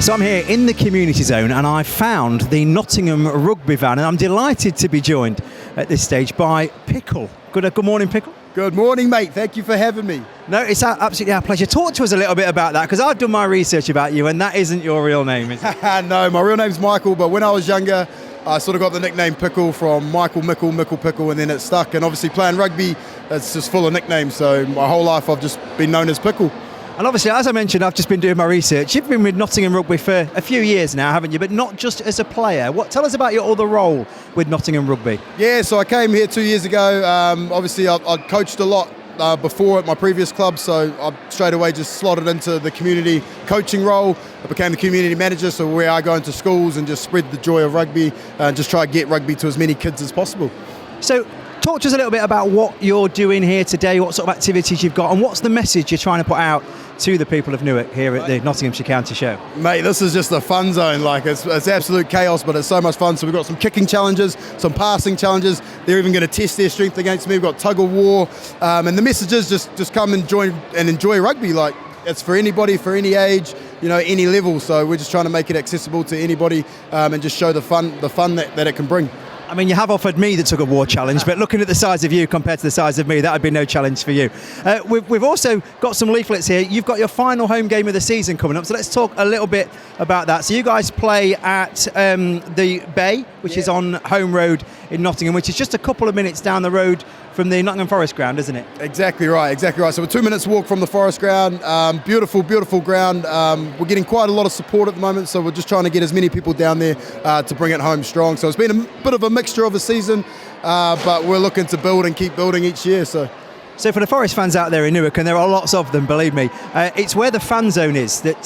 So I'm here in the community zone and I found the Nottingham Rugby van, and I'm delighted to be joined at this stage by Pickle. Good morning, Pickle. Good morning, mate. Thank you for having me. No, it's absolutely our pleasure. Talk to us a little bit about that, because I've done my research about you and that isn't your real name, is it? No, my real name's Michael, but when I was younger, I sort of got the nickname Pickle from Michael, Mickle, Pickle, and then it stuck. And obviously playing rugby, it's just full of nicknames. So my whole life I've just been known as Pickle. And obviously, as I mentioned, I've just been doing my research. You've been with Nottingham Rugby for a few years now, haven't you? But not just as a player. Tell us about your other role with Nottingham Rugby. Yeah, so I came here 2 years ago. Obviously, I'd coached a lot before at my previous club, so I straight away just slotted into the community coaching role. I became the community manager, so where I go into schools and just spread the joy of rugby and just try to get rugby to as many kids as possible. So talk to us a little bit about what you're doing here today, what sort of activities you've got, and what's the message you're trying to put out to the people of Newark here at the Nottinghamshire County Show. Mate, this is just a fun zone. Like it's absolute chaos, but it's so much fun. So we've got some kicking challenges, some passing challenges. They're even going to test their strength against me. We've got tug of war, and the message is just come and join and enjoy rugby. Like it's for anybody, for any age, any level. So we're just trying to make it accessible to anybody, and just show the fun that it can bring. I mean, you have offered me the tug of war challenge, but looking at the size of you compared to the size of me, that would be no challenge for you. We've also got some leaflets here. You've got your final home game of the season coming up, so let's talk a little bit about that. So you guys play at the Bay, which is on Home Road in Nottingham, which is just a couple of minutes down the road from the Nottingham Forest ground, isn't it? Exactly right. So we're 2 minutes walk from the Forest ground. Beautiful ground. We're getting quite a lot of support at the moment, so we're just trying to get as many people down there to bring it home strong. So it's been a bit of a mixture of a season, but we're looking to build and keep building each year. So for the Forest fans out there in Newark, and there are lots of them, believe me, it's where the fan zone is that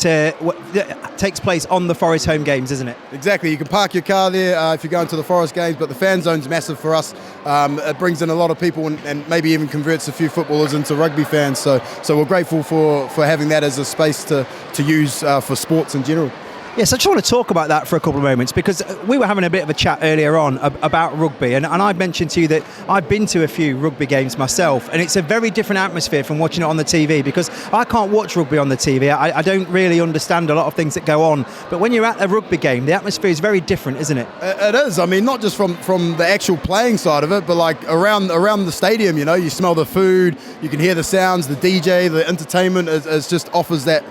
takes place on the Forest home games, isn't it? Exactly. You can park your car there if you're going to the Forest games, but the fan zone's massive for us. It brings in a lot of people and maybe even converts a few footballers into rugby fans. So we're grateful for having that as a space to use for sports in general. Yes, I just want to talk about that for a couple of moments, because we were having a bit of a chat earlier on about rugby, and I mentioned to you that I've been to a few rugby games myself, and it's a very different atmosphere from watching it on the TV, because I can't watch rugby on the TV. I don't really understand a lot of things that go on, but when you're at a rugby game, the atmosphere is very different, isn't it? It is. I mean, not just from the actual playing side of it, but like around the stadium, you smell the food, you can hear the sounds, the DJ, the entertainment is just offers that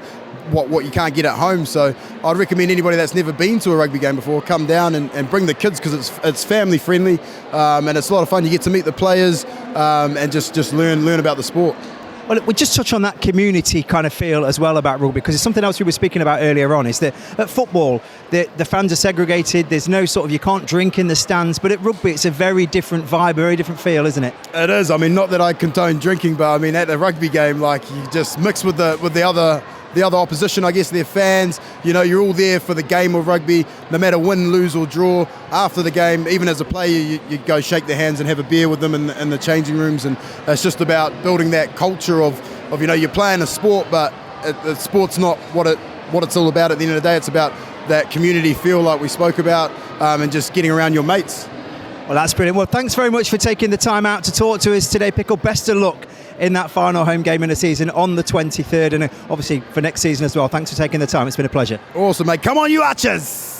what you can't get at home. So I'd recommend anybody that's never been to a rugby game before, come down and bring the kids, because it's family friendly, and it's a lot of fun. You get to meet the players and just learn about the sport. Well, we just touch on that community kind of feel as well about rugby, because it's something else we were speaking about earlier on, is that at football, the fans are segregated, there's no you can't drink in the stands, but at rugby it's a very different vibe, a very different feel, isn't it? It is. I mean, not that I condone drinking, but I mean, at the rugby game, like, you just mix with the other opposition, I guess, their fans. You're all there for the game of rugby, no matter win, lose or draw. After the game, even as a player, you go shake their hands and have a beer with them in the changing rooms, and it's just about building that culture of you're playing a sport, but sport's not what it's all about. At the end of the day, it's about that community feel like we spoke about, and just getting around your mates. Well, that's brilliant. Well, thanks very much for taking the time out to talk to us today, Pickle. Best of luck in that final home game in the season on the 23rd, and obviously for next season as well. Thanks for taking the time. It's been a pleasure. Awesome, mate. Come on, you Archers!